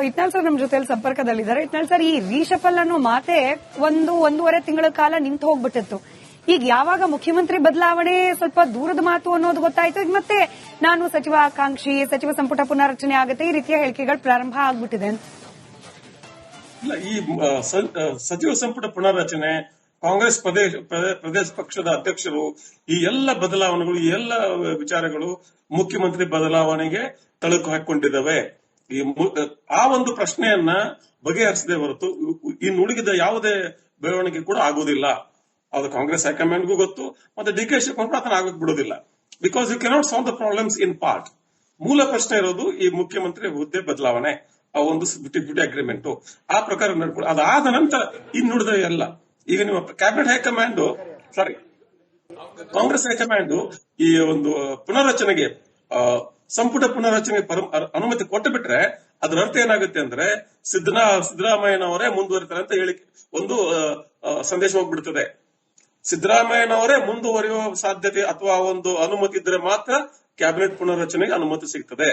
Itnal sir ನಮ್ಮ ಜೊತೆಲಿ ಸಂಪರ್ಕದಲ್ಲಿದ್ದಾರೆ. ಇಟ್ನಾಳ್ ಸರ್, ಈ ರೀಶಫಲ್ ಅನ್ನೋ ಮಾತೆ ಒಂದೂವರೆ ತಿಂಗಳ ಕಾಲ ನಿಂತು ಹೋಗ್ಬಿಟ್ಟಿತ್ತು. ಈಗ ಯಾವಾಗ ಮುಖ್ಯಮಂತ್ರಿ ಬದಲಾವಣೆ ಸ್ವಲ್ಪ ದೂರದ ಮಾತು ಅನ್ನೋದು ಗೊತ್ತಾಯ್ತು, ಈಗ ಮತ್ತೆ ನಾನು ಸಚಿವ ಆಕಾಂಕ್ಷಿ, ಸಚಿವ ಸಂಪುಟ ಪುನರ್ರಚನೆ ಆಗುತ್ತೆ, ಈ ರೀತಿಯ ಹೇಳಿಕೆಗಳು ಪ್ರಾರಂಭ ಆಗ್ಬಿಟ್ಟಿದೆ. ಇಲ್ಲ, ಈ ಸಚಿವ ಸಂಪುಟ ಪುನರ್ರಚನೆ, ಕಾಂಗ್ರೆಸ್ ಪ್ರದೇಶ ಪಕ್ಷದ ಅಧ್ಯಕ್ಷರು, ಈ ಎಲ್ಲ ಬದಲಾವಣೆಗಳು, ಈ ಎಲ್ಲ ವಿಚಾರಗಳು ಮುಖ್ಯಮಂತ್ರಿ ಬದಲಾವಣೆಗೆ ತಳುಕು ಹಾಕಿಕೊಂಡಿದ್ದಾವೆ. ಆ ಒಂದು ಪ್ರಶ್ನೆಯನ್ನ ಬಗೆಹರಿಸದೆ ಹೊರತು ಇನ್ನು ಉಳಿದ ಯಾವುದೇ ಬೆಳವಣಿಗೆ ಕೂಡ ಆಗುವುದಿಲ್ಲ. ಅದು ಕಾಂಗ್ರೆಸ್ ಹೈಕಮಾಂಡ್ಗೂ ಗೊತ್ತು, ಮತ್ತೆ ಡಿ ಕೆ ಶಿವಕುಮಾರ್ ಅದನ್ನ ಆಗಕ್ಕೆ ಬಿಡೋದಿಲ್ಲ. Because you cannot solve the problems in part. ಮೂಲ ಪ್ರಶ್ನೆ ಇರೋದು ಈ ಮುಖ್ಯಮಂತ್ರಿ ಹುದ್ದೆ ಬದಲಾವಣೆ, ಆ ಒಂದು ಬಿಟಿ ಅಗ್ರಿಮೆಂಟ್ ಆ ಪ್ರಕಾರ ನಡ್ಕೊಂಡು ಅದಾದ ನಂತರ ಇನ್ನುಳಿದ ಎಲ್ಲ. ಈಗ ನಿಮ್ಮ ಕ್ಯಾಬಿನೆಟ್ ಹೈಕಮಾಂಡ್ ಕಾಂಗ್ರೆಸ್ ಹೈಕಮಾಂಡ್ ಈ ಒಂದು ಪುನರ್ರಚನೆಗೆ ಸಂಪುಟ ಪುನರ್ರಚನೆಗೆ ಅನುಮತಿ ಕೊಟ್ಟು ಬಿಟ್ರೆ ಅದರ ಅರ್ಥ ಏನಾಗುತ್ತೆ ಅಂದ್ರೆ ಸಿದ್ದರಾಮಯ್ಯನವರೇ ಮುಂದುವರಿತಾರೆ ಅಂತ ಹೇಳಿ ಒಂದು ಸಂದೇಶ ಹೋಗ್ಬಿಡ್ತದೆ. ಸಿದ್ದರಾಮಯ್ಯನವರೇ ಮುಂದುವರಿಯುವ ಸಾಧ್ಯತೆ ಅಥವಾ ಒಂದು ಅನುಮತಿ ಇದ್ರೆ ಮಾತ್ರ ಕ್ಯಾಬಿನೆಟ್ ಪುನರ್ರಚನೆಗೆ ಅನುಮತಿ ಸಿಗ್ತದೆ.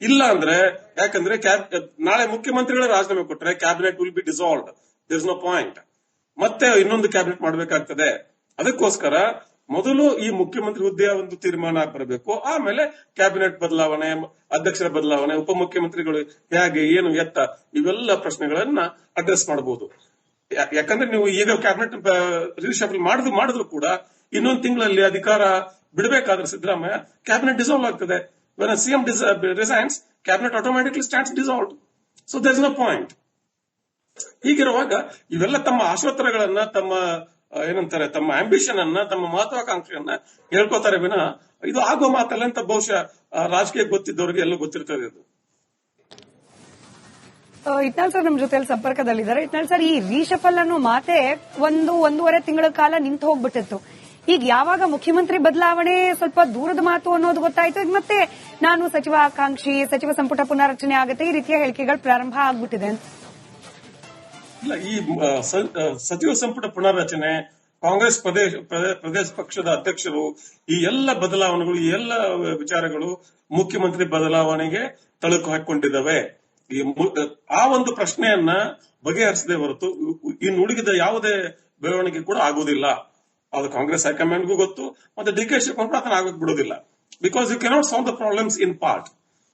ಇಲ್ಲ ಅಂದ್ರೆ, ಯಾಕಂದ್ರೆ ನಾಳೆ ಮುಖ್ಯಮಂತ್ರಿಗಳ ರಾಜೀನಾಮೆ ಕೊಟ್ಟರೆ cabinet will be dissolved, there is no point. ಮತ್ತೆ ಇನ್ನೊಂದು ಕ್ಯಾಬಿನೆಟ್ ಮಾಡಬೇಕಾಗ್ತದೆ. ಅದಕ್ಕೋಸ್ಕರ ಮೊದಲು ಈ ಮುಖ್ಯಮಂತ್ರಿ ಹುದ್ದೆಯ ಒಂದು ತೀರ್ಮಾನ ಬರಬೇಕು, ಆಮೇಲೆ ಕ್ಯಾಬಿನೆಟ್ ಬದಲಾವಣೆ, ಅಧ್ಯಕ್ಷರ ಬದಲಾವಣೆ, ಉಪಮುಖ್ಯಮಂತ್ರಿಗಳು ಹೇಗೆ, ಏನು, ಎತ್ತ, ಇವೆಲ್ಲ ಪ್ರಶ್ನೆಗಳನ್ನ ಅಡ್ರೆಸ್ ಮಾಡಬಹುದು. ಯಾಕಂದ್ರೆ ನೀವು ಈಗ ಕ್ಯಾಬಿನೆಟ್ ರೀಶಫಲ್ ಮಾಡಿದ್ರು ಕೂಡ ಇನ್ನೊಂದು ತಿಂಗಳಲ್ಲಿ ಅಧಿಕಾರ ಬಿಡಬೇಕಾದ್ರೆ ಸಿದ್ದರಾಮಯ್ಯ ಕ್ಯಾಬಿನೆಟ್ ಡಿಸಾಲ್ವ್ ಆಗ್ತದೆ. when a CM resigns, cabinet automatically stands dissolved. So there is no point. ಹೀಗಿರುವಾಗ ಇವೆಲ್ಲ ತಮ್ಮ ಆಶೋತ್ತರಗಳನ್ನ, ತಮ್ಮ ಏನಂತಾರೆ, ತಮ್ಮ ಆಂಬಿಷನ್ ಅನ್ನ, ತಮ್ಮ ಮಹತ್ವಾಕಾಂಕ್ಷೆಯನ್ನ ಹೇಳ್ಕೋತಾರೆ ವಿನ ಇದು ಆಗೋ ಮಾತಲ್ಲ ಅಂತ ಬಹುಶಃ ರಾಜಕೀಯ ಗೊತ್ತಿದ್ದವರಿಗೆ ಎಲ್ಲ ಗೊತ್ತಿರ್ತದೆ. ಇದು ಇಟ್ನಾಳ್ ಸರ್ ನಮ್ಮ ಜೊತೆಲಿ ಸಂಪರ್ಕದಲ್ಲಿದ್ದಾರೆ. ಇಟ್ನಾಳ್ ಸರ್, ಈ ರೀಶಫಲ್ ಅನ್ನೋ ಮಾತೆ ಒಂದೂವರೆ ತಿಂಗಳ ಕಾಲ ನಿಂತು ಹೋಗ್ಬಿಟ್ಟಿತ್ತು. ಈಗ ಯಾವಾಗ ಮುಖ್ಯಮಂತ್ರಿ ಬದಲಾವಣೆ ಸ್ವಲ್ಪ ದೂರದ ಮಾತು ಅನ್ನೋದು ಗೊತ್ತಾಯ್ತು, ಈಗ ಮತ್ತೆ ನಾನು ಸಚಿವ ಆಕಾಂಕ್ಷಿ, ಸಚಿವ ಸಂಪುಟ ಪುನರ್ರಚನೆ ಆಗುತ್ತೆ, ಈ ರೀತಿಯ ಹೇಳಿಕೆಗಳು ಪ್ರಾರಂಭ ಆಗ್ಬಿಟ್ಟಿದೆ. ಇಲ್ಲ, ಈ ಸಚಿವ ಸಂಪುಟ ಪುನರ್ರಚನೆ, ಕಾಂಗ್ರೆಸ್ ಪ್ರದೇಶ ಪಕ್ಷದ ಅಧ್ಯಕ್ಷರು, ಈ ಎಲ್ಲ ಬದಲಾವಣೆಗಳು, ಈ ಎಲ್ಲ ವಿಚಾರಗಳು ಮುಖ್ಯಮಂತ್ರಿ ಬದಲಾವಣೆಗೆ ತಳುಕು ಹಾಕಿಕೊಂಡಿದ್ದಾವೆ. ಆ ಒಂದು ಪ್ರಶ್ನೆಯನ್ನ ಬಗೆಹರಿಸದೆ ಹೊರತು ಇನ್ನು ಉಳಿದ ಯಾವುದೇ ಬೆಳವಣಿಗೆ ಕೂಡ ಆಗುವುದಿಲ್ಲ. ಅದು ಕಾಂಗ್ರೆಸ್ ಹೈಕಮಾಂಡ್ಗೂ ಗೊತ್ತು, ಮತ್ತೆ ಡಿ ಕೆ ಶಿವಕುಮಾರ್ ಅದನ್ನ ಆಗಕ್ಕೆ ಬಿಡೋದಿಲ್ಲ. Because you cannot solve the problems in part.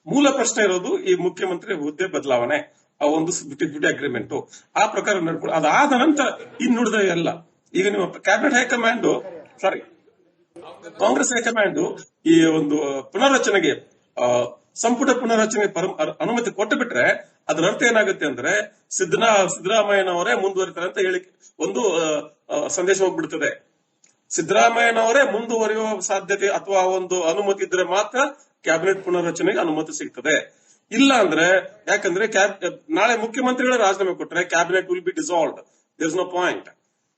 ಮೂಲ ಪ್ರಶ್ನೆ ಇರೋದು ಈ ಮುಖ್ಯಮಂತ್ರಿ ಹುದ್ದೆ ಬದಲಾವಣೆ, ಆ ಒಂದು ಬಿಟಿ ಅಗ್ರಿಮೆಂಟ್ ಆ ಪ್ರಕಾರ ನಡ್ಕೊಂಡು ಅದಾದ ನಂತರ ಇನ್ನುಳಿದ ಎಲ್ಲ. ಈಗ ನಿಮ್ಮ ಕ್ಯಾಬಿನೆಟ್ ಹೈಕಮಾಂಡ್ ಕಾಂಗ್ರೆಸ್ ಹೈಕಮಾಂಡ್ ಈ ಒಂದು ಪುನರ್ರಚನೆಗೆ ಸಂಪುಟ ಪುನರ್ರಚನೆಗೆ ಅನುಮತಿ ಕೊಟ್ಟು ಬಿಟ್ರೆ ಅದರ ಅರ್ಥ ಏನಾಗುತ್ತೆ ಅಂದ್ರೆ ಸಿದ್ದರಾಮಯ್ಯನವರೇ ಮುಂದುವರಿತಾರೆ ಅಂತ ಹೇಳಿ ಒಂದು ಸಂದೇಶ ಹೋಗ್ಬಿಡ್ತದೆ. ಸಿದ್ದರಾಮಯ್ಯನವರೇ ಮುಂದುವರಿಯುವ ಸಾಧ್ಯತೆ ಅಥವಾ ಒಂದು ಅನುಮತಿ ಇದ್ರೆ ಮಾತ್ರ ಕ್ಯಾಬಿನೆಟ್ ಪುನರ್ರಚನೆಗೆ ಅನುಮತಿ ಸಿಗ್ತದೆ. ಇಲ್ಲ ಅಂದ್ರೆ, ಯಾಕಂದ್ರೆ ನಾಳೆ ಮುಖ್ಯಮಂತ್ರಿಗಳ ರಾಜೀನಾಮೆ ಕೊಟ್ಟರೆ cabinet will be dissolved, there is no point.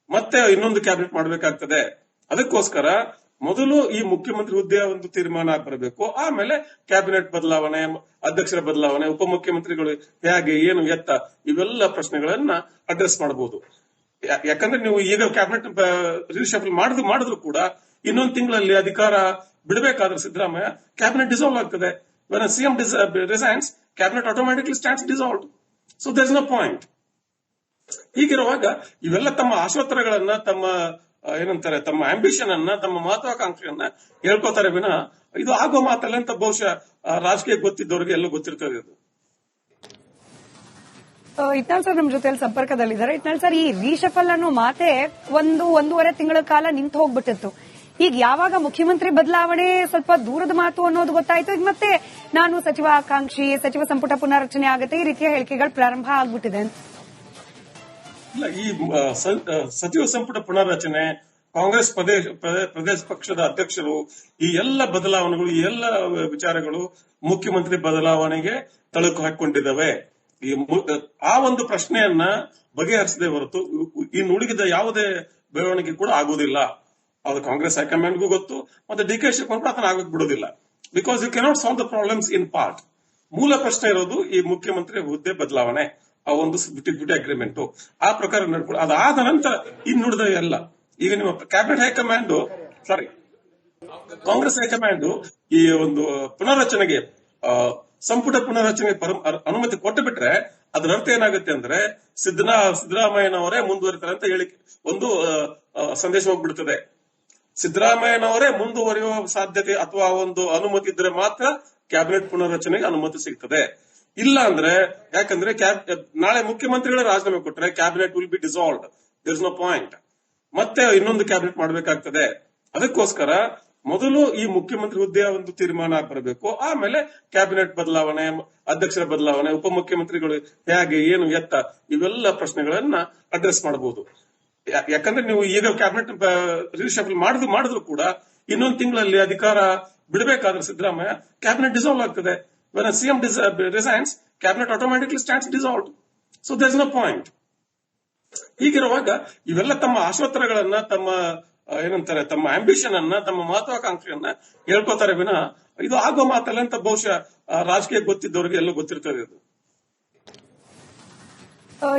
ಮತ್ತೆ ಇನ್ನೊಂದು ಕ್ಯಾಬಿನೆಟ್ ಮಾಡಬೇಕಾಗ್ತದೆ. ಅದಕ್ಕೋಸ್ಕರ ಮೊದಲು ಈ ಮುಖ್ಯಮಂತ್ರಿ ಹುದ್ದೆಯ ಒಂದು ತೀರ್ಮಾನ ಬರಬೇಕು, ಆಮೇಲೆ ಕ್ಯಾಬಿನೆಟ್ ಬದಲಾವಣೆ, ಅಧ್ಯಕ್ಷರ ಬದಲಾವಣೆ, ಉಪಮುಖ್ಯಮಂತ್ರಿಗಳು ಹೇಗೆ, ಏನು, ಎತ್ತ, ಇವೆಲ್ಲ ಪ್ರಶ್ನೆಗಳನ್ನ ಅಡ್ರೆಸ್ ಮಾಡಬಹುದು. ಯಾಕಂದ್ರೆ ನೀವು ಈಗ ಕ್ಯಾಬಿನೆಟ್ ರೀಶಫಲ್ ಮಾಡಿದ್ರು ಕೂಡ ಇನ್ನೊಂದು ತಿಂಗಳಲ್ಲಿ ಅಧಿಕಾರ ಬಿಡಬೇಕಾದ್ರೆ ಸಿದ್ದರಾಮಯ್ಯ ಕ್ಯಾಬಿನೆಟ್ ಡಿಸಾಲ್ವ್ ಆಗ್ತದೆ. when a CM resigns, cabinet automatically stands dissolved. So there is no point. ಹೀಗಿರುವಾಗ ಇವೆಲ್ಲ ತಮ್ಮ ಆಶೋತ್ತರಗಳನ್ನ, ತಮ್ಮ ಏನಂತಾರೆ, ತಮ್ಮ ಆಂಬಿಷನ್ ಅನ್ನ, ತಮ್ಮ ಮಹತ್ವಾಕಾಂಕ್ಷೆಯನ್ನ ಹೇಳ್ಕೋತಾರೆ ವಿನ ಇದು ಆಗೋ ಮಾತಲ್ಲ ಅಂತ ಬಹುಶಃ ರಾಜಕೀಯ ಗೊತ್ತಿದ್ದವರಿಗೆ ಎಲ್ಲ ಗೊತ್ತಿರ್ತದೆ. ಇದು ಇಟ್ನಾಳ್ ಸರ್ ನಮ್ಮ ಜೊತೆಲಿ ಸಂಪರ್ಕದಲ್ಲಿದ್ದಾರೆ. ಇಟ್ನಾಳ್ ಸರ್, ಈ ರೀಶಫಲ್ ಅನ್ನೋ ಮಾತೆ ಒಂದೂವರೆ ತಿಂಗಳ ಕಾಲ ನಿಂತು ಹೋಗ್ಬಿಟ್ಟಿತ್ತು. ಈಗ ಯಾವಾಗ ಮುಖ್ಯಮಂತ್ರಿ ಬದಲಾವಣೆ ಸ್ವಲ್ಪ ದೂರದ ಮಾತು ಅನ್ನೋದು ಗೊತ್ತಾಯ್ತು, ಈಗ ಮತ್ತೆ ನಾನು ಸಚಿವ ಆಕಾಂಕ್ಷಿ, ಸಚಿವ ಸಂಪುಟ ಪುನರ್ರಚನೆ ಆಗುತ್ತೆ, ಈ ರೀತಿಯ ಹೇಳಿಕೆಗಳು ಪ್ರಾರಂಭ ಆಗ್ಬಿಟ್ಟಿದೆ. ಇಲ್ಲ, ಈ ಸಚಿವ ಸಂಪುಟ ಪುನರ್ರಚನೆ, ಕಾಂಗ್ರೆಸ್ ಪ್ರದೇಶ ಪಕ್ಷದ ಅಧ್ಯಕ್ಷರು, ಈ ಎಲ್ಲ ಬದಲಾವಣೆಗಳು, ಈ ಎಲ್ಲ ವಿಚಾರಗಳು ಮುಖ್ಯಮಂತ್ರಿ ಬದಲಾವಣೆಗೆ ತಳುಕು ಹಾಕಿಕೊಂಡಿದ್ದಾವೆ. ಆ ಒಂದು ಪ್ರಶ್ನೆಯನ್ನ ಬಗೆಹರಿಸದೆ ಹೊರತು ಇನ್ನು ಉಳಿದ ಯಾವುದೇ ಬೆಳವಣಿಗೆ ಕೂಡ ಆಗುವುದಿಲ್ಲ. ಅದು ಕಾಂಗ್ರೆಸ್ ಹೈಕಮಾಂಡ್ಗೂ ಗೊತ್ತು, ಮತ್ತೆ ಡಿ ಕೆ ಶಿವಕುಮಾರ್ ಅದನ್ನ ಆಗಕ್ಕೆ ಬಿಡೋದಿಲ್ಲ. Because you cannot solve the problems in part. ಮೂಲ ಪ್ರಶ್ನೆ ಇರೋದು ಈ ಮುಖ್ಯಮಂತ್ರಿ ಹುದ್ದೆ ಬದಲಾವಣೆ, ಆ ಒಂದು ಬಿಟಿ ಅಗ್ರಿಮೆಂಟ್ ಆ ಪ್ರಕಾರ ನಡ್ಕೊಂಡು ಅದಾದ ನಂತರ ಇನ್ನುಳಿದ ಎಲ್ಲ. ಈಗ ನಿಮ್ಮ ಕ್ಯಾಬಿನೆಟ್ ಹೈಕಮಾಂಡ್ ಕಾಂಗ್ರೆಸ್ ಹೈಕಮಾಂಡ್ ಈ ಒಂದು ಪುನರ್ರಚನೆಗೆ ಸಂಪುಟ ಪುನರ್ರಚನೆಗೆ ಅನುಮತಿ ಕೊಟ್ಟು ಬಿಟ್ರೆ ಅದರ ಅರ್ಥ ಏನಾಗುತ್ತೆ ಅಂದ್ರೆ ಸಿದ್ದರಾಮಯ್ಯನವರೇ ಮುಂದುವರಿತಾರೆ ಅಂತ ಹೇಳಿ ಒಂದು ಸಂದೇಶ ಹೋಗ್ಬಿಡ್ತದೆ. ಸಿದ್ದರಾಮಯ್ಯನವರೇ ಮುಂದುವರಿಯುವ ಸಾಧ್ಯತೆ ಅಥವಾ ಒಂದು ಅನುಮತಿ ಇದ್ರೆ ಮಾತ್ರ ಕ್ಯಾಬಿನೆಟ್ ಪುನರ್ರಚನೆಗೆ ಅನುಮತಿ ಸಿಗ್ತದೆ. ಇಲ್ಲ ಅಂದ್ರೆ ಯಾಕಂದ್ರೆ ನಾಳೆ ಮುಖ್ಯಮಂತ್ರಿಗಳ ರಾಜೀನಾಮೆ ಕೊಟ್ಟರೆ cabinet will be dissolved, there is no point. ಮತ್ತೆ ಇನ್ನೊಂದು ಕ್ಯಾಬಿನೆಟ್ ಮಾಡಬೇಕಾಗ್ತದೆ. ಅದಕ್ಕೋಸ್ಕರ ಮೊದಲು ಈ ಮುಖ್ಯಮಂತ್ರಿ ಹುದ್ದೆಯ ಒಂದು ತೀರ್ಮಾನ ಬರಬೇಕು, ಆಮೇಲೆ ಕ್ಯಾಬಿನೆಟ್ ಬದಲಾವಣೆ, ಅಧ್ಯಕ್ಷರ ಬದಲಾವಣೆ, ಉಪಮುಖ್ಯಮಂತ್ರಿಗಳು ಹೇಗೆ, ಏನು, ಎತ್ತ, ಇವೆಲ್ಲ ಪ್ರಶ್ನೆಗಳನ್ನ ಅಡ್ರೆಸ್ ಮಾಡಬಹುದು. ಯಾಕಂದ್ರೆ ನೀವು ಈಗ ಕ್ಯಾಬಿನೆಟ್ ರಿಶಫಲ್ ಮಾಡಿದ್ರು ಕೂಡ ಇನ್ನೊಂದು ತಿಂಗಳಲ್ಲಿ ಅಧಿಕಾರ ಬಿಡಬೇಕಾದ್ರೆ ಸಿದ್ದರಾಮಯ್ಯ ಕ್ಯಾಬಿನೆಟ್ ಡಿಸಾಲ್ವ್ ಆಗ್ತದೆ. When a CM resigns, cabinet automatically stands dissolved. So there is no point. ಹೀಗಿರುವಾಗ ಇವೆಲ್ಲ ತಮ್ಮ ಆಶೋತ್ತರಗಳನ್ನ, ತಮ್ಮ ಏನಂತಾರೆ, ತಮ್ಮ ಆಂಬಿಷನ್ ಅನ್ನ, ತಮ್ಮ ಮಹತ್ವಾಕಾಂಕ್ಷೆಯನ್ನ ಹೇಳ್ಕೋತಾರೆ ವಿನ ಇದು ಆಗೋ ಮಾತಲ್ಲ ಅಂತ ಬಹುಶಃ ರಾಜಕೀಯ ಗೊತ್ತಿದ್ದವರಿಗೆ ಎಲ್ಲ ಗೊತ್ತಿರ್ತದೆ. ಇದು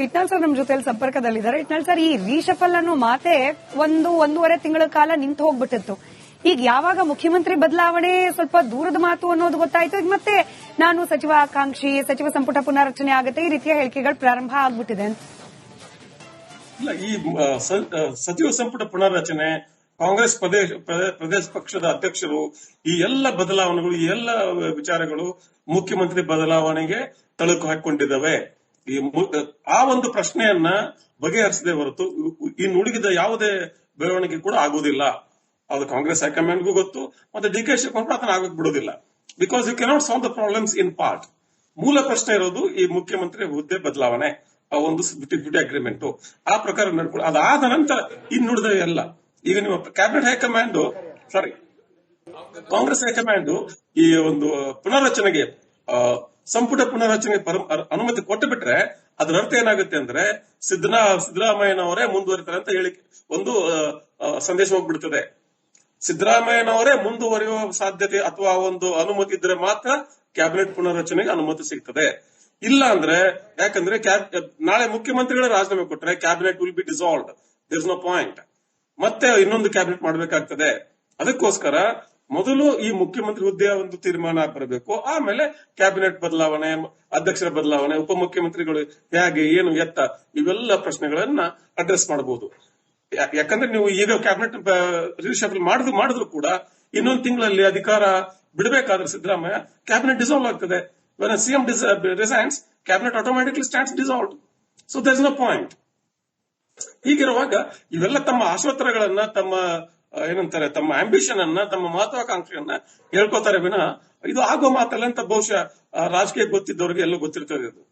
ಇಟ್ನಾಳ್ ಸರ್ ನಮ್ಮ ಜೊತೆಲಿ ಸಂಪರ್ಕದಲ್ಲಿದ್ದಾರೆ. ಇಟ್ನಾಳ್ ಸರ್, ಈ ರೀಶಫಲ್ ಅನ್ನೋ ಮಾತೆ ಒಂದೂವರೆ ತಿಂಗಳ ಕಾಲ ನಿಂತು ಹೋಗ್ಬಿಟ್ಟಿತ್ತು. ಈಗ ಯಾವಾಗ ಮುಖ್ಯಮಂತ್ರಿ ಬದಲಾವಣೆ ಸ್ವಲ್ಪ ದೂರದ ಮಾತು ಅನ್ನೋದು ಗೊತ್ತಾಯ್ತು, ಈಗ ಮತ್ತೆ ನಾನು ಸಚಿವ ಆಕಾಂಕ್ಷಿ, ಸಚಿವ ಸಂಪುಟ ಪುನರ್ರಚನೆ ಆಗುತ್ತೆ, ಈ ರೀತಿಯ ಹೇಳಿಕೆಗಳು ಪ್ರಾರಂಭ ಆಗ್ಬಿಟ್ಟಿದೆ. ಇಲ್ಲ, ಈ ಸಚಿವ ಸಂಪುಟ ಪುನರ್ರಚನೆ, ಕಾಂಗ್ರೆಸ್ ಪ್ರದೇಶ ಪಕ್ಷದ ಅಧ್ಯಕ್ಷರು, ಈ ಎಲ್ಲ ಬದಲಾವಣೆಗಳು, ಈ ಎಲ್ಲ ವಿಚಾರಗಳು ಮುಖ್ಯಮಂತ್ರಿ ಬದಲಾವಣೆಗೆ ತಳುಕು ಹಾಕಿಕೊಂಡಿದ್ದಾವೆ. ಆ ಒಂದು ಪ್ರಶ್ನೆಯನ್ನ ಬಗೆಹರಿಸದೆ ಹೊರತು ಇನ್ನು ಉಳಿದ ಯಾವುದೇ ಬೆಳವಣಿಗೆ ಕೂಡ ಆಗುವುದಿಲ್ಲ. ಅದು ಕಾಂಗ್ರೆಸ್ ಹೈಕಮಾಂಡ್ಗೂ ಗೊತ್ತು, ಮತ್ತೆ ಡಿ ಕೆ ಶಿವಕುಮಾರ್ ಅದನ್ನ ಆಗಕ್ಕೆ ಬಿಡೋದಿಲ್ಲ. Because you cannot solve the problems in part. ಮೂಲ ಪ್ರಶ್ನೆ ಇರೋದು ಈ ಮುಖ್ಯಮಂತ್ರಿ ಹುದ್ದೆ ಬದಲಾವಣೆ, ಆ ಒಂದು ಬಿಟಿ ಅಗ್ರಿಮೆಂಟ್ ಆ ಪ್ರಕಾರ ನಡ್ಕೊಳ್ಳಿ. ಅದಾದ ನಂತರ ಇನ್ನುಳಿದ ಎಲ್ಲ ಈಗ ನೀವು ಕ್ಯಾಬಿನೆಟ್ ಹೈಕಮಾಂಡ್ ಕಾಂಗ್ರೆಸ್ ಹೈಕಮಾಂಡ್ ಈ ಒಂದು ಪುನರ್ರಚನೆಗೆ ಸಂಪುಟ ಪುನರ್ರಚನೆಗೆ ಅನುಮತಿ ಕೊಟ್ಟು ಬಿಟ್ರೆ ಅದರ ಅರ್ಥ ಏನಾಗುತ್ತೆ ಅಂದ್ರೆ ಸಿದ್ದರಾಮಯ್ಯನವರೇ ಮುಂದುವರಿತಾರೆ ಅಂತ ಹೇಳಿ ಒಂದು ಸಂದೇಶ ಹೋಗ್ಬಿಡ್ತದೆ. ಸಿದ್ದರಾಮಯ್ಯನವರೇ ಮುಂದುವರಿಯುವ ಸಾಧ್ಯತೆ ಅಥವಾ ಒಂದು ಅನುಮತಿ ಇದ್ರೆ ಮಾತ್ರ ಕ್ಯಾಬಿನೆಟ್ ಪುನರ್ರಚನೆಗೆ ಅನುಮತಿ ಸಿಗ್ತದೆ. ಇಲ್ಲ ಅಂದ್ರೆ ಯಾಕಂದ್ರೆ ನಾಳೆ ಮುಖ್ಯಮಂತ್ರಿಗಳ ರಾಜೀನಾಮೆ ಕೊಟ್ಟರೆ cabinet will be dissolved, there is no point. ಮತ್ತೆ ಇನ್ನೊಂದು ಕ್ಯಾಬಿನೆಟ್ ಮಾಡಬೇಕಾಗ್ತದೆ. ಅದಕ್ಕೋಸ್ಕರ ಮೊದಲು ಈ ಮುಖ್ಯಮಂತ್ರಿ ಹುದ್ದೆಯ ಒಂದು ತೀರ್ಮಾನ ಬರಬೇಕು, ಆಮೇಲೆ ಕ್ಯಾಬಿನೆಟ್ ಬದಲಾವಣೆ, ಅಧ್ಯಕ್ಷರ ಬದಲಾವಣೆ, ಉಪಮುಖ್ಯಮಂತ್ರಿಗಳು ಹೇಗೆ, ಏನು, ಎತ್ತ, ಇವೆಲ್ಲ ಪ್ರಶ್ನೆಗಳನ್ನ ಅಡ್ರೆಸ್ ಮಾಡಬಹುದು. ಯಾಕಂದ್ರೆ ನೀವು ಈಗ ಕ್ಯಾಬಿನೆಟ್ ರಿಶಫಲ್ ಮಾಡಿದ್ರು ಕೂಡ ಇನ್ನೊಂದು ತಿಂಗಳಲ್ಲಿ ಅಧಿಕಾರ ಬಿಡಬೇಕಾದ್ರೆ ಸಿದ್ದರಾಮಯ್ಯ ಕ್ಯಾಬಿನೆಟ್ ಡಿಸಾಲ್ವ್ ಆಗ್ತದೆ. When a CM resigns, cabinet automatically stands dissolved. So there is no point. ಹೀಗಿರುವಾಗ ಇವೆಲ್ಲ ತಮ್ಮ ಆಶೋತ್ತರಗಳನ್ನ, ತಮ್ಮ ಏನಂತಾರೆ, ತಮ್ಮ ಆಂಬಿಷನ್ ಅನ್ನ, ತಮ್ಮ ಮಹತ್ವಾಕಾಂಕ್ಷೆಯನ್ನ ಹೇಳ್ಕೋತಾರೆ ವಿನ ಇದು ಆಗೋ ಮಾತಲ್ಲ ಅಂತ ಬಹುಶಃ ರಾಜಕೀಯ ಗೊತ್ತಿದ್ದವರಿಗೆ ಎಲ್ಲ ಗೊತ್ತಿರ್ತದೆ. ಇದು